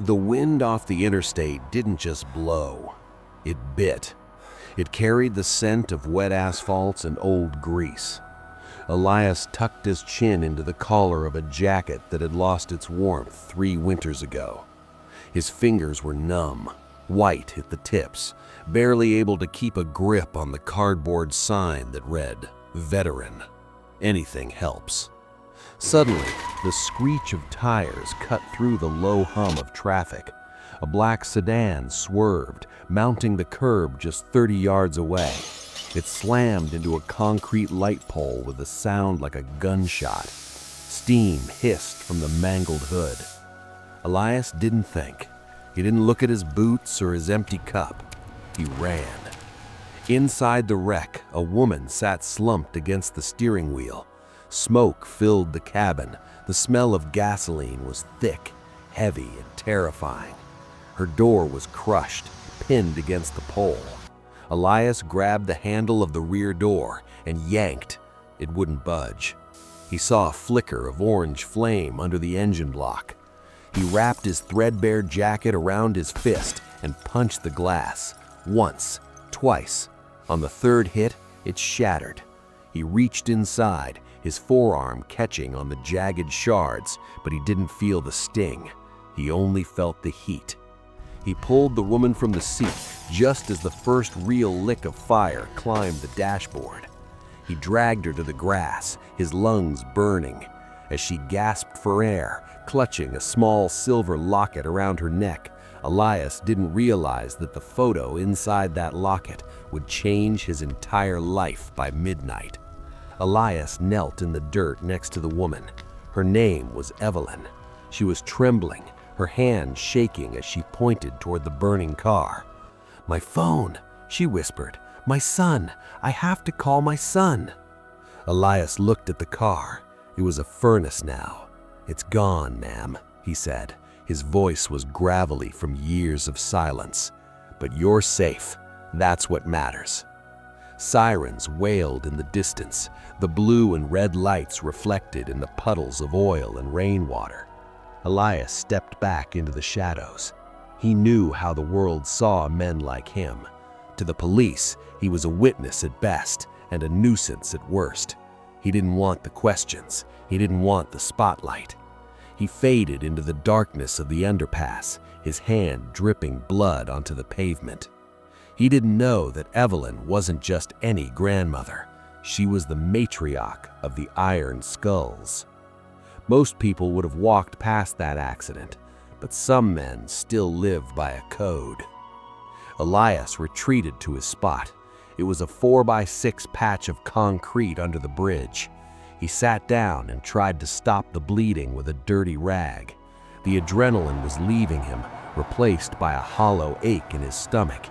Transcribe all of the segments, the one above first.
The wind off the interstate didn't just blow, it bit. It carried the scent of wet asphalt and old grease. Elias tucked his chin into the collar of a jacket that had lost its warmth 3 winters ago. His fingers were numb, white at the tips, barely able to keep a grip on the cardboard sign that read, "Veteran. Anything helps." Suddenly, the screech of tires cut through the low hum of traffic. A black sedan swerved, mounting the curb just 30 yards away. It slammed into a concrete light pole with a sound like a gunshot. Steam hissed from the mangled hood. Elias didn't think. He didn't look at his boots or his empty cup. He ran. Inside the wreck, a woman sat slumped against the steering wheel. Smoke filled the cabin. The smell of gasoline was thick, heavy, and terrifying. Her door was crushed, pinned against the pole. Elias grabbed the handle of the rear door and yanked. It wouldn't budge. He saw a flicker of orange flame under the engine block. He wrapped his threadbare jacket around his fist and punched the glass. Once, twice. On the third hit, it shattered. He reached inside, his forearm catching on the jagged shards, but he didn't feel the sting. He only felt the heat. He pulled the woman from the seat just as the first real lick of fire climbed the dashboard. He dragged her to the grass, his lungs burning. As she gasped for air, clutching a small silver locket around her neck, Elias didn't realize that the photo inside that locket would change his entire life by midnight. Elias knelt in the dirt next to the woman. Her name was Evelyn. She was trembling, her hand shaking as she pointed toward the burning car. "My phone," she whispered. "My son. I have to call my son." Elias looked at the car. It was a furnace now. "It's gone, ma'am," he said. His voice was gravelly from years of silence. "But you're safe. That's what matters." Sirens wailed in the distance, the blue and red lights reflected in the puddles of oil and rainwater. Elias stepped back into the shadows. He knew how the world saw men like him. To the police, he was a witness at best and a nuisance at worst. He didn't want the questions. He didn't want the spotlight. He faded into the darkness of the underpass, his hand dripping blood onto the pavement. He didn't know that Evelyn wasn't just any grandmother. She was the matriarch of the Iron Skulls. Most people would have walked past that accident, but some men still live by a code. Elias retreated to his spot. It was a 4x6 patch of concrete under the bridge. He sat down and tried to stop the bleeding with a dirty rag. The adrenaline was leaving him, replaced by a hollow ache in his stomach.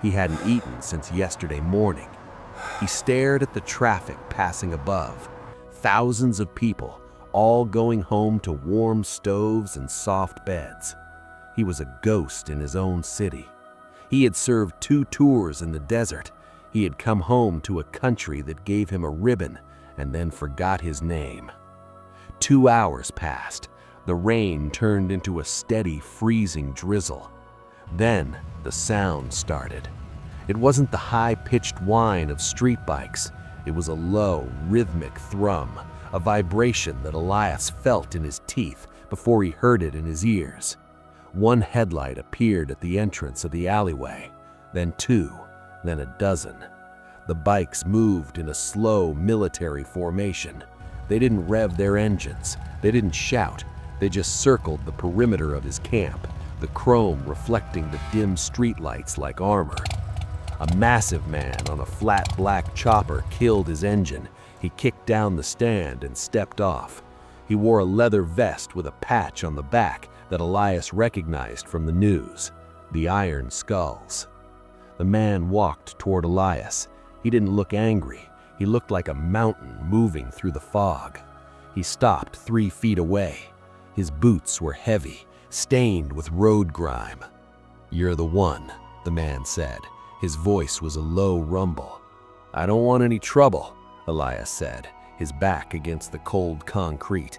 He hadn't eaten since yesterday morning. He stared at the traffic passing above. Thousands of people, all going home to warm stoves and soft beds. He was a ghost in his own city. He had served 2 tours in the desert. He had come home to a country that gave him a ribbon and then forgot his name. 2 hours passed. The rain turned into a steady, freezing drizzle. Then the sound started. It wasn't the high-pitched whine of street bikes. It was a low, rhythmic thrum, a vibration that Elias felt in his teeth before he heard it in his ears. One headlight appeared at the entrance of the alleyway, then 2, then a dozen. The bikes moved in a slow military formation. They didn't rev their engines. They didn't shout. They just circled the perimeter of his camp, the chrome reflecting the dim streetlights like armor. A massive man on a flat black chopper killed his engine. He kicked down the stand and stepped off. He wore a leather vest with a patch on the back that Elias recognized from the news, the Iron Skulls. The man walked toward Elias. He didn't look angry. He looked like a mountain moving through the fog. He stopped 3 feet away. His boots were heavy, stained with road grime. "You're the one," the man said. His voice was a low rumble. "I don't want any trouble," Elias said, his back against the cold concrete.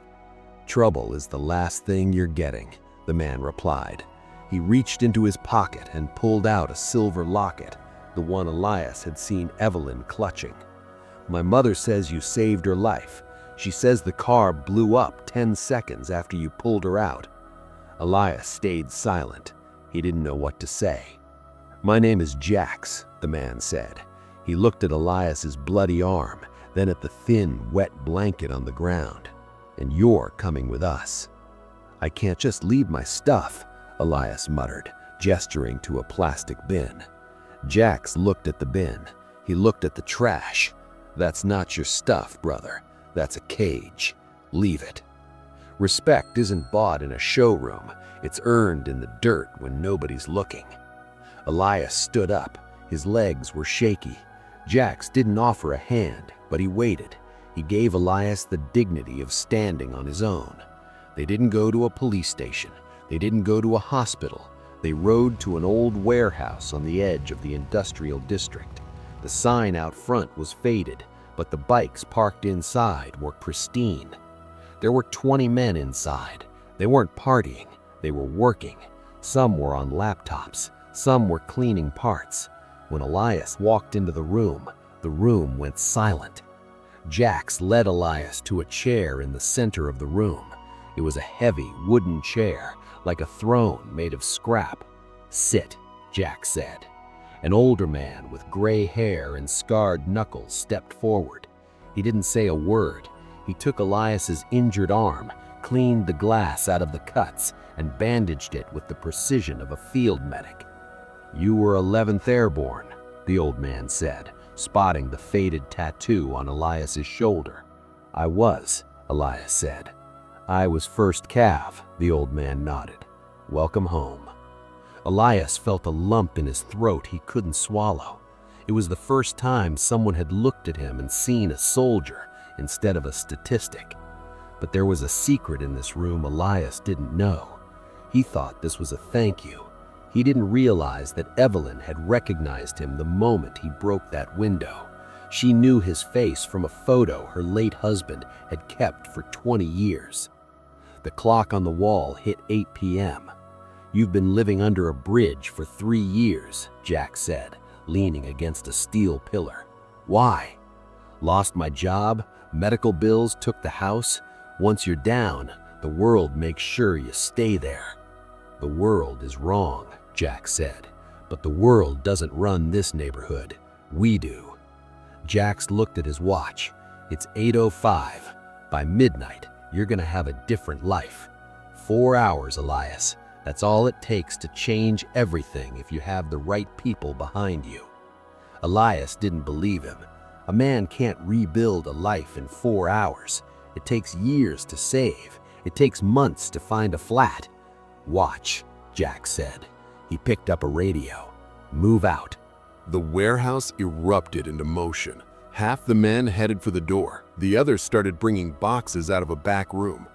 "Trouble is the last thing you're getting," the man replied. He reached into his pocket and pulled out a silver locket, the one Elias had seen Evelyn clutching. My mother says you saved her life. She says the car blew up 10 seconds after you pulled her out. Elias stayed silent. He didn't know what to say. My name is Jax, the man said. He looked at Elias's bloody arm, then at the thin, wet blanket on the ground. And you're coming with us. I can't just leave my stuff, Elias muttered, gesturing to a plastic bin. Jax looked at the bin. He looked at the trash. That's not your stuff, brother. That's a cage. Leave it. Respect isn't bought in a showroom. It's earned in the dirt when nobody's looking. Elias stood up. His legs were shaky. Jax didn't offer a hand, but he waited. He gave Elias the dignity of standing on his own. They didn't go to a police station. They didn't go to a hospital. They rode to an old warehouse on the edge of the industrial district. The sign out front was faded, but the bikes parked inside were pristine. There were 20 men inside. They weren't partying. They were working. Some were on laptops. Some were cleaning parts. When Elias walked into the room went silent. Jax led Elias to a chair in the center of the room. It was a heavy wooden chair, like a throne made of scrap. Sit, Jax said. An older man with gray hair and scarred knuckles stepped forward. He didn't say a word. He took Elias's injured arm, cleaned the glass out of the cuts, and bandaged it with the precision of a field medic. You were 11th Airborne, the old man said, spotting the faded tattoo on Elias's shoulder. I was, Elias said. I was 1st Cav, the old man nodded. Welcome home. Elias felt a lump in his throat he couldn't swallow. It was the first time someone had looked at him and seen a soldier instead of a statistic. But there was a secret in this room Elias didn't know. He thought this was a thank you. He didn't realize that Evelyn had recognized him the moment he broke that window. She knew his face from a photo her late husband had kept for 20 years. The clock on the wall hit 8 p.m. You've been living under a bridge for 3 years, Jax said, leaning against a steel pillar. Why? Lost my job, medical bills took the house. Once you're down, the world makes sure you stay there. The world is wrong, Jax said, but the world doesn't run this neighborhood. We do. Jax looked at his watch. It's 8:05. By midnight, you're gonna have a different life. 4 hours, Elias. That's all it takes to change everything if you have the right people behind you. Elias didn't believe him. A man can't rebuild a life in 4 hours. It takes years to save. It takes months to find a flat. Watch, Jax said. He picked up a radio. Move out. The warehouse erupted into motion. Half the men headed for the door. The others started bringing boxes out of a back room.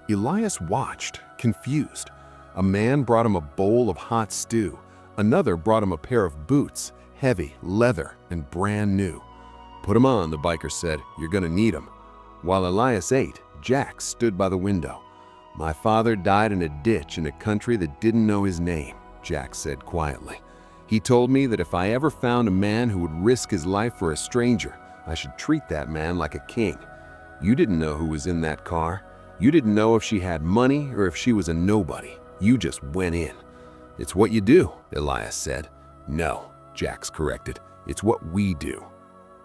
Elias watched, confused. A man brought him a bowl of hot stew. Another brought him a pair of boots, heavy, leather, and brand new. Put 'em on, the biker said. You're gonna need 'em. While Elias ate, Jax stood by the window. My father died in a ditch in a country that didn't know his name, Jax said quietly. He told me that if I ever found a man who would risk his life for a stranger, I should treat that man like a king. You didn't know who was in that car. You didn't know if she had money or if she was a nobody. You just went in. It's what you do, Elias said. No, Jax corrected. It's what we do.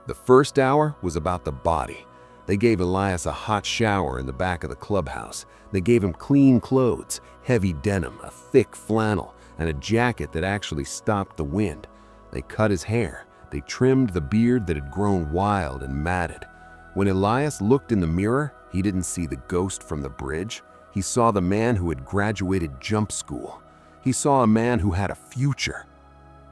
The first hour was about the body. They gave Elias a hot shower in the back of the clubhouse. They gave him clean clothes, heavy denim, a thick flannel, and a jacket that actually stopped the wind. They cut his hair. They trimmed the beard that had grown wild and matted. When Elias looked in the mirror, he didn't see the ghost from the bridge. He saw the man who had graduated jump school. He saw a man who had a future.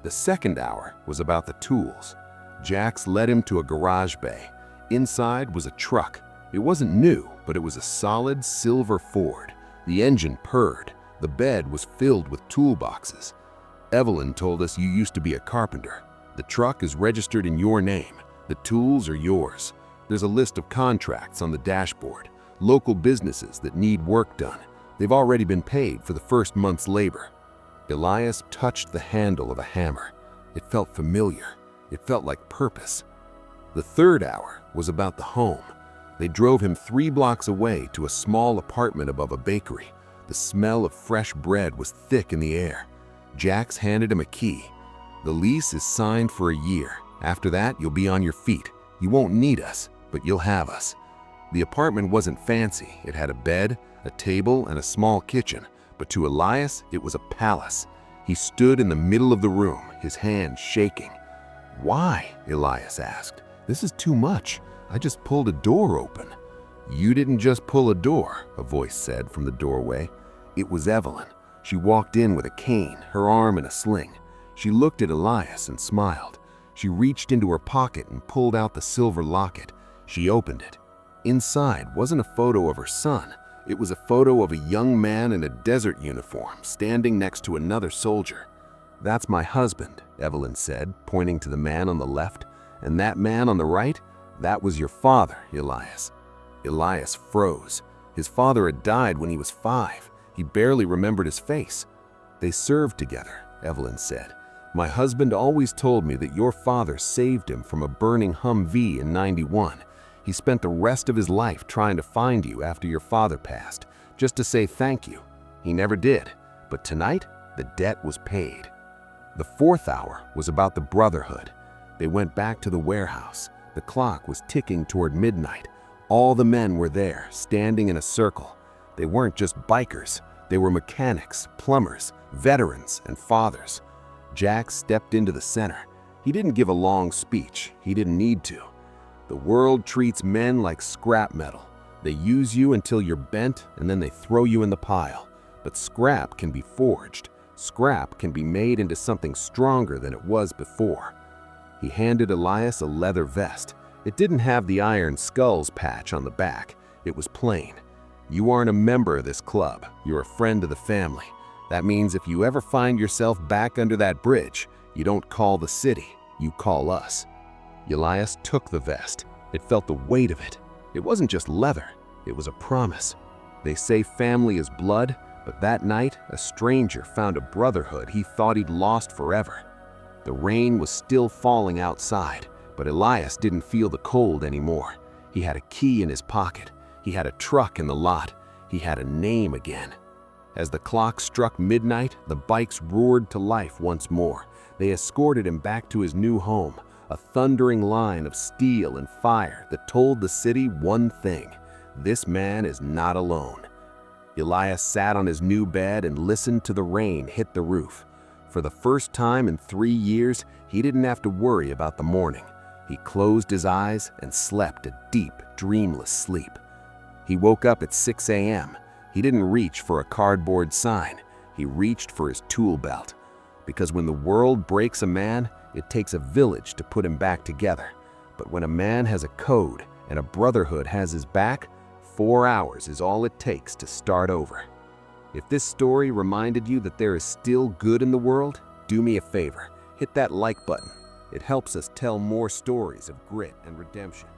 The second hour was about the tools. Jax led him to a garage bay. Inside was a truck. It wasn't new, but it was a solid silver Ford. The engine purred. The bed was filled with toolboxes. Evelyn told us you used to be a carpenter. The truck is registered in your name. The tools are yours. There's a list of contracts on the dashboard. Local businesses that need work done. They've already been paid for the first month's labor. Elias touched the handle of a hammer. It felt familiar. It felt like purpose. The third hour was about the home. They drove him 3 blocks away to a small apartment above a bakery. The smell of fresh bread was thick in the air. Jax handed him a key. The lease is signed for a year. After that, you'll be on your feet. You won't need us, but you'll have us. The apartment wasn't fancy. It had a bed, a table, and a small kitchen. But to Elias, it was a palace. He stood in the middle of the room, his hands shaking. "Why?" Elias asked. "This is too much. I just pulled a door open." "You didn't just pull a door," a voice said from the doorway. It was Evelyn. She walked in with a cane, her arm in a sling. She looked at Elias and smiled. She reached into her pocket and pulled out the silver locket. She opened it. Inside wasn't a photo of her son. It was a photo of a young man in a desert uniform standing next to another soldier. "That's my husband," Evelyn said, pointing to the man on the left. "And that man on the right, that was your father, Elias." Elias froze. His father had died when he was 5. He barely remembered his face. "They served together," Evelyn said. "My husband always told me that your father saved him from a burning Humvee in '91. He spent the rest of his life trying to find you after your father passed, just to say thank you. He never did. But tonight, the debt was paid." The fourth hour was about the Brotherhood. They went back to the warehouse. The clock was ticking toward midnight. All the men were there, standing in a circle. They weren't just bikers. They were mechanics, plumbers, veterans, and fathers. Jax stepped into the center. He didn't give a long speech. He didn't need to. The world treats men like scrap metal. They use you until you're bent, and then they throw you in the pile. But scrap can be forged. Scrap can be made into something stronger than it was before. He handed Elias a leather vest. It didn't have the Iron Skulls patch on the back. It was plain. "You aren't a member of this club. You're a friend of the family. That means if you ever find yourself back under that bridge, you don't call the city, you call us." Elias took the vest. It felt the weight of it. It wasn't just leather. It was a promise. They say family is blood, but that night, a stranger found a brotherhood he thought he'd lost forever. The rain was still falling outside, but Elias didn't feel the cold anymore. He had a key in his pocket. He had a truck in the lot. He had a name again. As the clock struck midnight, the bikes roared to life once more. They escorted him back to his new home, a thundering line of steel and fire that told the city one thing: this man is not alone. Elias sat on his new bed and listened to the rain hit the roof. For the first time in 3 years, he didn't have to worry about the morning. He closed his eyes and slept a deep, dreamless sleep. He woke up at 6 a.m. He didn't reach for a cardboard sign. He reached for his tool belt. Because when the world breaks a man, it takes a village to put him back together. But when a man has a code and a brotherhood has his back, 4 hours is all it takes to start over. If this story reminded you that there is still good in the world, do me a favor, hit that like button. It helps us tell more stories of grit and redemption.